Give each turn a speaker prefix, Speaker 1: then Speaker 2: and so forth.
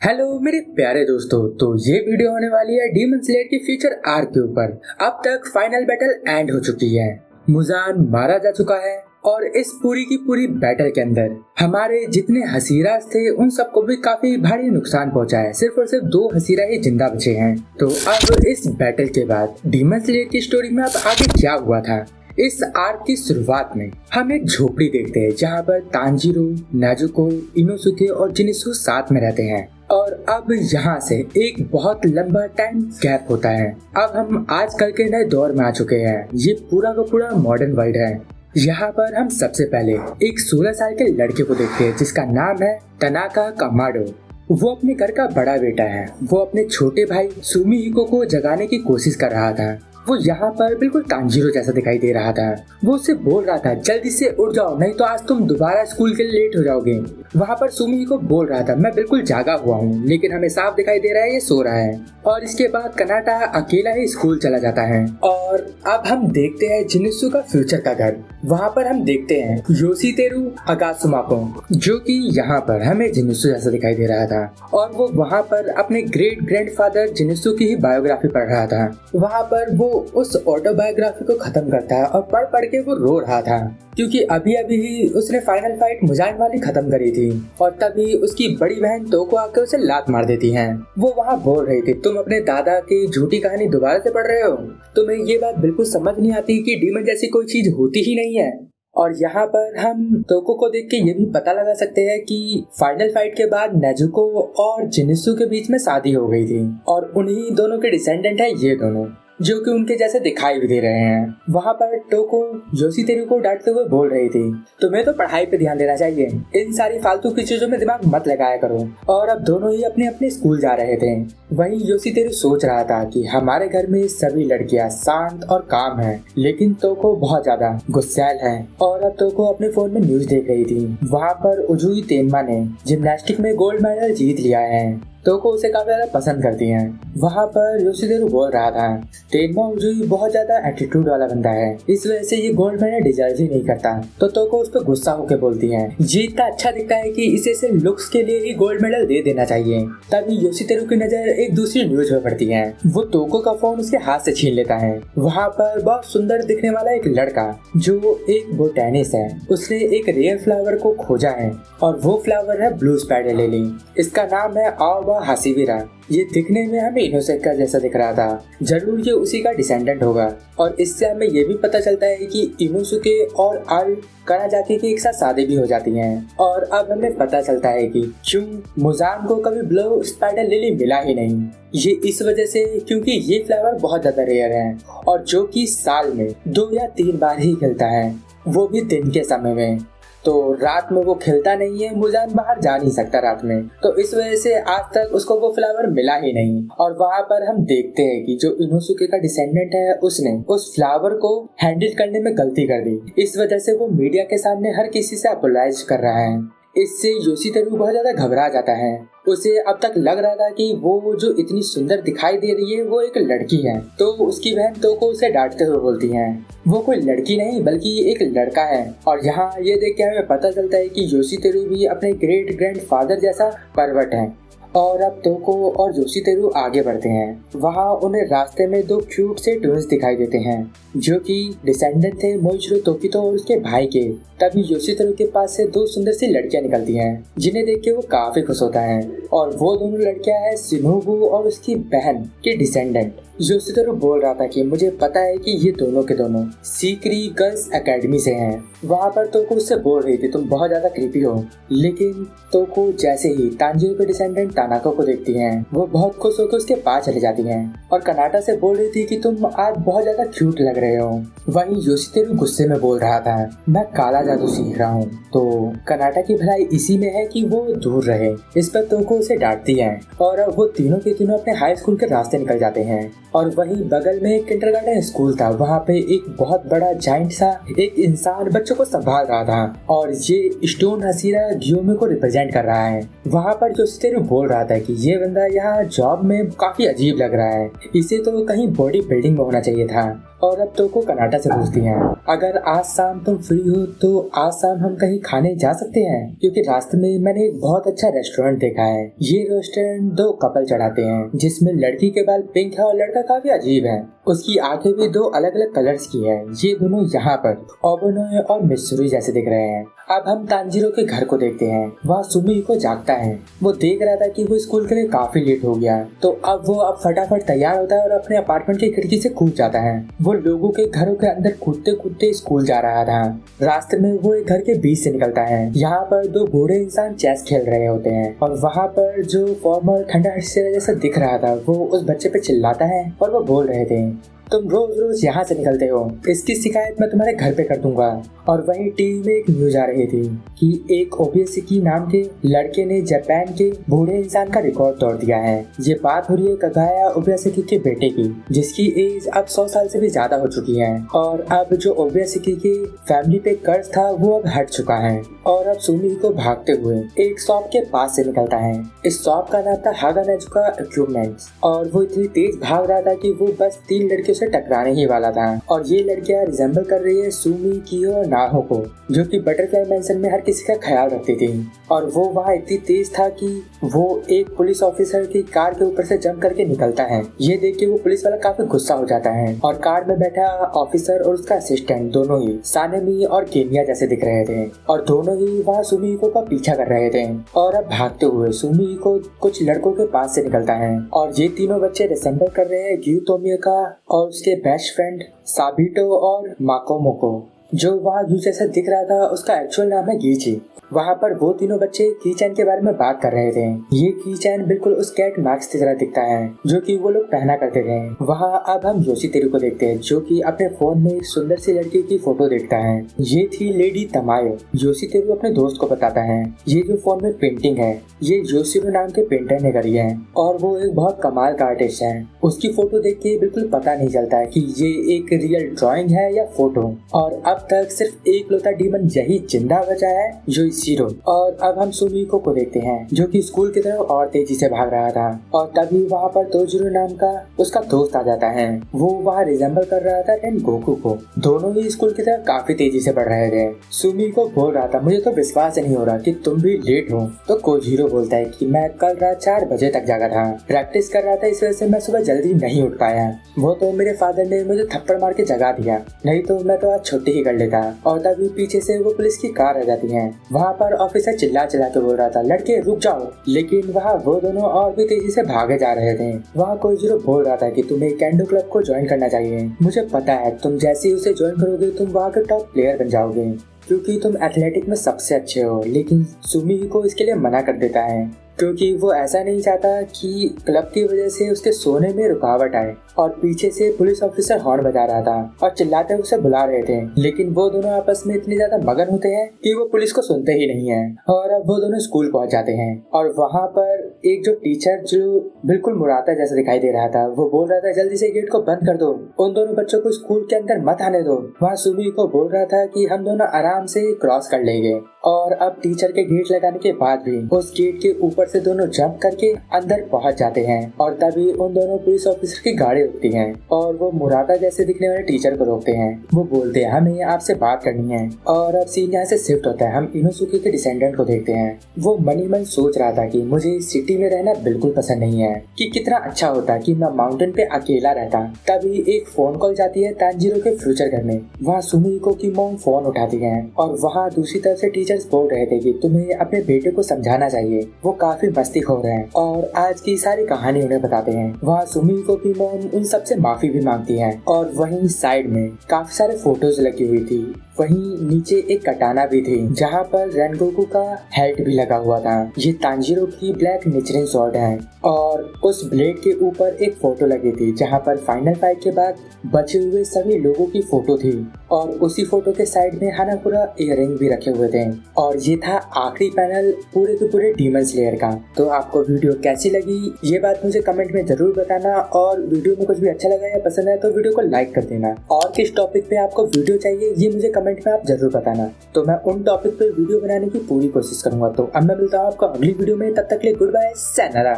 Speaker 1: Hello मेरे प्यारे दोस्तों। तो ये वीडियो होने वाली है डीमन स्लेयर की फ्यूचर आर्क के ऊपर। अब तक फाइनल बैटल एंड हो चुकी है, मुजान मारा जा चुका है और इस पूरी की पूरी बैटल के अंदर हमारे जितने हसीराज थे उन सबको भी काफी भारी नुकसान पहुंचा है। सिर्फ और सिर्फ 2 हसीरा ही जिंदा बचे हैं। तो अब इस बैटल के बाद डीमन स्लेयर की स्टोरी में अब आगे क्या हुआ था। इस आर्क की शुरुआत में हम एक झोपड़ी देखते हैं जहाँ पर तांजीरो, नेजुको, इनोसुके और जिनिसु साथ में रहते हैं। और अब यहाँ से एक बहुत लंबा टाइम गैप होता है। अब हम आजकल के नए दौर में आ चुके हैं। ये पूरा का पूरा मॉडर्न वर्ल्ड है। यहाँ पर हम सबसे पहले एक 16 साल के लड़के को देखते हैं जिसका नाम है तनाका कामाडो। वो अपने घर का बड़ा बेटा है। वो अपने छोटे भाई सुमिहिको को जगाने की कोशिश कर रहा था। वो यहाँ पर बिल्कुल तांजीरो जैसा दिखाई दे रहा था। वो उससे बोल रहा था जल्दी से उठ जाओ नहीं तो आज तुम दोबारा स्कूल के लिए लेट हो जाओगे। वहाँ पर सुमिहिको बोल रहा था मैं बिल्कुल जागा हुआ हूँ, लेकिन हमें साफ दिखाई दे रहा है ये सो रहा है। और इसके बाद कनाटा अकेला ही स्कूल चला जाता है। और अब हम देखते हैं जिनिसु का फ्यूचर का घर। वहाँ पर हम देखते हैं योशितेरु अगात्सुमा को, जो कि यहाँ पर हमें जिनिसु जैसा दिखाई दे रहा था। और वो वहाँ पर अपने ग्रेट ग्रैंडफादर जिनिसु की ही बायोग्राफी पढ़ रहा था। वहाँ पर वो उस ऑटोबायोग्राफी को खत्म करता है और पढ़ पढ़ के वो रो रहा था, क्योंकि अभी अभी ही उसने फाइनल फाइट मुजान वाली खत्म करी थी। और तभी उसकी बड़ी बहन तोको आकर उसे लात मार देती है। वो वहाँ बोल रही थी तुम अपने दादा की झूठी कहानी दोबारा से पढ़ रहे हो। तुम्हें ये बात बिल्कुल समझ नहीं आती कि डीमन जैसी कोई चीज होती ही नहीं है। और यहाँ पर हम तोको को देख के ये भी पता लगा सकते हैं कि फाइनल फाइट के बाद नेजुको और जिनिसु के बीच में शादी हो गई थी और उन्हीं दोनों के डिसेंडेंट है ये दोनों, जो कि उनके जैसे दिखाई भी दे रहे हैं। वहाँ पर टोको योशितेरु को डांटते हुए बोल रही थी तुम्हें तो पढ़ाई पे ध्यान देना चाहिए, इन सारी फालतू की चीजों में दिमाग मत लगाया करो। और अब दोनों ही अपने अपने स्कूल जा रहे थे। वहीं योशितेरु सोच रहा था कि हमारे घर में सभी लड़कियां शांत और काम हैं, लेकिन टोको बहुत ज्यादा गुस्सैल है। और अब टोको अपने फोन में न्यूज देख रही थी। वहाँ पर उजुई तेनमा ने जिम्नास्टिक में गोल्ड मेडल जीत लिया है। तोको उसे काफी ज्यादा पसंद करती हैं। वहाँ पर योशितेरु बोल रहा था तेनमा उजुई बहुत ज्यादा एटीट्यूड वाला बंदा है, इस वजह से ये गोल्ड मेडल डिजर्व ही नहीं करता। तो तोको उस पर गुस्सा होकर बोलती है ये इतना अच्छा दिखता है कि इसे सिर्फ लुक्स के लिए ही गोल्ड मेडल दे देना चाहिए। तभी योशितेरु की नजर एक दूसरी न्यूज में पड़ती है। वो तोको का फोन उसके हाथ से छीन लेता है। वहाँ पर बहुत सुंदर दिखने वाला एक लड़का जो एक बोटेनिस्ट है, उसने एक रेयर फ्लावर को खोजा है और वो फ्लावर है ब्लू स्पाइडर लिली। इसका नाम है आवा हासिविरा। ये दिखने में हमें इनोसेका जैसा दिख रहा था, जरूर ये उसी का डिसेंडेंट होगा। और इससे हमें ये भी पता चलता है कि इनोसुके और आल कानाजाकी की एक साथ शादी भी हो जाती हैं। और अब हमें पता चलता है कि क्यों मुजान को कभी ब्लू स्पाइडर लिली मिला ही नहीं। ये इस वजह से क्योंकि ये फ्लावर बहुत ज्यादा रेयर है और जो कि साल में 2 या 3 बार ही खिलता है, वो भी दिन के समय में। तो रात में वो खिलता नहीं है, मुजान बाहर जा नहीं सकता रात में, तो इस वजह से आज तक उसको वो फ्लावर मिला ही नहीं। और वहाँ पर हम देखते हैं कि जो इनोसुके का डिसेंडेंट है उसने उस फ्लावर को हैंडल करने में गलती कर दी। इस वजह से वो मीडिया के सामने हर किसी से अपोलाइज कर रहा है। इससे योशितेरु बहुत ज्यादा घबरा जाता है। उसे अब तक लग रहा था कि वो जो इतनी सुंदर दिखाई दे रही है वो एक लड़की है। तो उसकी बहन तोको उसे डांटते हुए बोलती है वो कोई लड़की नहीं बल्कि एक लड़का है। और यहाँ ये देख के हमें पता चलता है कि योशितेरु भी अपने ग्रेट ग्रैंडफादर जैसा परवर्ट है। और अब तोको और योशितेरु आगे बढ़ते हैं। वहाँ उन्हें रास्ते में 2 क्यूट से ट्विंस दिखाई देते हैं जो कि डिसेंडेंट थे मोइचिरो तोकितो और उसके भाई के। तभी योशितेरु के पास से 2 सुंदर सी लड़कियां निकलती हैं जिन्हें देख के वो काफी खुश होता है। और वो दोनों लड़कियां हैं शिनोबु और उसकी बहन के डिसेंडेंट। योशितेरु बोल रहा था कि मुझे पता है कि ये दोनों के दोनों सीक्री गर्ल्स एकेडमी से हैं। वहाँ पर तोको उससे बोल रही थी तुम बहुत ज्यादा क्रीपी हो, लेकिन तोको जैसे ही तांजीरो के डिसेंडेंट तानाको को देखती हैं वो बहुत खुश होकर उसके पास चली जाती हैं और कनाटा से बोल रही थी कि तुम आज बहुत ज्यादा क्यूट लग रहे हो। वहीं योशितेरु गुस्से में बोल रहा था मैं काला जादू सीख रहा हूँ। तो कनाटा की भलाई इसी में है कि वो दूर रहे। इस पर तोको उसे डांटती है और अब वो तीनों के तीनों अपने हाई स्कूल के रास्ते निकल जाते हैं। और वहीं बगल में एक किंडरगार्टन स्कूल था। वहाँ पे एक बहुत बड़ा जाइंट सा एक इंसान बच्चों को संभाल रहा था और ये स्टोन हसीरा गियोमे को रिप्रेजेंट कर रहा है। वहाँ पर योशितेरु बोल रहा था कि ये बंदा यहाँ जॉब में काफी अजीब लग रहा है, इसे तो कहीं बॉडी बिल्डिंग में होना चाहिए था। और अब तो को कनाटा से पूछती हैं, अगर आज शाम तुम फ्री हो तो आज शाम हम कहीं खाने जा सकते हैं, क्योंकि रास्ते में मैंने एक बहुत अच्छा रेस्टोरेंट देखा है। ये रेस्टोरेंट दो कपल चढ़ाते हैं, जिसमें लड़की के बाल पिंक है और लड़का काफी अजीब है। उसकी आंखें भी दो अलग अलग कलर्स की है। ये दोनों यहाँ पर ओबेनोए और मित्सुरी जैसे दिख रहे हैं। अब हम तांजीरो के घर को देखते हैं। वहाँ सुमी को जागता है। वो देख रहा था कि वो स्कूल के लिए काफी लेट हो गया, तो अब वो फटाफट तैयार होता है और अपने अपार्टमेंट की खिड़की से कूद जाता है। वो लोगों के घरों के अंदर कूदते कूदते स्कूल जा रहा था। रास्ते में वो एक घर के बीच से निकलता है। यहाँ पर दो बूढ़े इंसान चेस खेल रहे होते हैं और वहाँ पर जो फॉर्मर ठंडा जैसा दिख रहा था वो उस बच्चे पे चिल्लाता है और वो बोल रहे थे, तुम रोज रोज यहाँ से निकलते हो, इसकी शिकायत मैं तुम्हारे घर पे कर दूंगा। और वहीं टीवी में एक न्यूज आ रही थी कि एक ओबेसिकी नाम के लड़के ने जापान के बूढ़े इंसान का रिकॉर्ड तोड़ दिया है। ये बात हो रही है कगाया ओबेसिकी के बेटे की, जिसकी एज अब 100 साल से भी ज्यादा हो चुकी है। और अब जो ओबेसिकी के फैमिली पे कर्ज था वो अब हट चुका है। और अब सुमी को भागते हुए एक शॉप के पास से निकलता है। इस शॉप का नाम था हागानेजुका इक्विपमेंट्स। और वो इतनी तेज भाग रहा था कि वो बस 3 लड़कियों से टकराने ही वाला था। और ये लड़कियां रिजेंबल कर रही है सुमी, कियो और नाहो को, जो कि बटरफ्लाई मैंशन में हर किसी का ख्याल रखती थी। और वो वहाँ इतनी तेज था कि वो एक पुलिस ऑफिसर की कार के ऊपर से जंप करके निकलता है। ये देख के वो पुलिस वाला काफी गुस्सा हो जाता है और कार में बैठा ऑफिसर और उसका असिस्टेंट दोनों ही सानेमी और केनिया जैसे दिख रहे थे और दोनों ही वहाँ सुमिको का पीछा कर रहे थे। और अब भागते हुए सुमिको कुछ लड़कों के पास से निकलता है और ये तीनों बच्चे रिसेंबल कर रहे हैं ग्यूतोमिया का और उसके बेस्ट फ्रेंड साबिटो और माकोमो को। जो वहाँ घी जैसा दिख रहा था उसका एक्चुअल नाम है गीची। वहाँ पर वो तीनों बच्चे कीचैन के बारे में बात कर रहे थे। ये कीचैन बिल्कुल उस कैट मार्क्स की तरह दिखता है जो कि वो लोग पहना करते थे। वहाँ अब हम योशितेरु को देखते हैं, जो कि अपने फोन में एक सुंदर सी लड़की की फोटो देखता है। ये थी लेडी तमायो। योशितेरु अपने दोस्त को बताता है ये जो फोन में पेंटिंग है ये योशिरो नाम के पेंटर ने करी है और वो एक बहुत कमाल का आर्टिस्ट है। उसकी फोटो देख के बिल्कुल पता नहीं चलता कि ये एक रियल ड्राइंग है या फोटो। और अब तक सिर्फ एक लौता डीमन यही जिंदा बचा है, जो जीरो। और अब हम सुमिको को देखते हैं जो कि स्कूल की तरफ और तेजी से भाग रहा था और तभी वहाँ पर तोजिरो नाम का उसका दोस्त आ जाता है। वो वहाँ रिजेंबल कर रहा था गोकू को। दोनों ही स्कूल की तरफ काफी तेजी से बढ़ रहे थे। सुमिको बोल रहा था मुझे तो विश्वास नहीं हो रहा कि तुम भी लेट हो। तो कोजिरो बोलता है कि मैं कल रात 4 बजे तक जागा था, प्रैक्टिस कर रहा था, इस वजह से मैं सुबह जल्दी नहीं उठ पाया। वो तो मेरे फादर ने मुझे थप्पड़ मार के जगा दिया, नहीं तो मैं तो आज छुट्टी ही कर लेता। और तभी पीछे से वो पुलिस की कार आ जाती है। वहाँ पर ऑफिसर चिल्ला चिल्ला के बोल रहा था लड़के रुक जाओ, लेकिन वहाँ वो दोनों और भी तेजी से भागे जा रहे थे। वहाँ कोजिरो बोल रहा था कि तुम्हें कैंडो क्लब को ज्वाइन करना चाहिए। मुझे पता है तुम जैसे ही उसे ज्वाइन करोगे तुम वहाँ के टॉप प्लेयर बन जाओगे, क्योंकि तुम एथलेटिक में सबसे अच्छे हो। लेकिन सुमी को इसके लिए मना कर देता है क्योंकि वो ऐसा नहीं चाहता कि क्लब की वजह से उसके सोने में रुकावट आए। और पीछे से पुलिस ऑफिसर हॉर्न बजा रहा था और चिल्लाते उसे बुला रहे थे, लेकिन वो दोनों आपस में इतने ज्यादा मगन होते हैं कि वो पुलिस को सुनते ही नहीं है। और अब वो दोनों स्कूल पहुंच जाते हैं और वहाँ पर एक जो टीचर जो बिल्कुल मुरादा जैसा दिखाई दे रहा था वो बोल रहा था जल्दी से गेट को बंद कर दो, उन दोनों बच्चों को स्कूल के अंदर मत आने दो। वहाँ सुमी को बोल रहा था कि हम दोनों आराम से क्रॉस कर लेंगे। और अब टीचर के गेट लगाने के बाद भी उस गेट के ऊपर से दोनों जंप करके अंदर पहुंच जाते हैं। और तभी उन दोनों पुलिस ऑफिसर की गाड़ी रुकती है और वो मुरादा जैसे दिखने वाले टीचर को रोकते हैं। वो बोलते हैं हमें आपसे बात करनी है। और अब सीन यहाँ से शिफ्ट होता है, हम इनोसुके के डिसेंडेंट को देखते हैं। वो मनी मन सोच रहा था कि मुझे इस सिटी में रहना बिल्कुल पसंद नहीं है, कि कितना अच्छा होता कि मैं माउंटेन पे अकेला रहता। तभी एक फोन कॉल जाती है तांजीरो के फ्यूचर घर में। वहाँ सुमिको की मॉम फोन उठाती है और वहाँ दूसरी तरफ से टीचर्स बोल रहे थे कि तुम्हें अपने बेटे को समझाना चाहिए, वो काफी मस्ती खो रहे हैं। और आज की सारी कहानी उन्हें बताते हैं। वहाँ सुमिको की मॉम उन सबसे माफी भी मांगती है। और वहीं साइड में काफी सारे फोटोज लगी हुई थी। वहीं नीचे एक कटाना भी थी जहाँ पर रेनगोकू का हेड भी लगा हुआ था। ये तांजीरो की ब्लैक निचरिंग स्वॉर्ड है। और उस ब्लेड के ऊपर एक फोटो लगी थी जहाँ पर फाइनल फाइट के बाद बचे हुए सभी लोगों की फोटो थी। और उसी फोटो के साइड में हानाकुरा इयररिंग भी रखे हुए थे। और ये था आखिरी पैनल पूरे के पूरे डीमन स्लेयर का। तो आपको वीडियो कैसी लगी ये बात मुझे कमेंट में जरूर बताना। और वीडियो में कुछ भी अच्छा लगा या पसंद आया तो वीडियो को लाइक कर देना। और किस टॉपिक पे आपको वीडियो चाहिए ये मुझे कमेंट में आप जरूर बताना, तो मैं उन टॉपिक पे वीडियो बनाने की पूरी कोशिश करूंगा। तो अब मैं मिलता हूँ आपको अगली वीडियो में, तब तक के लिए गुड बाय, sayonara।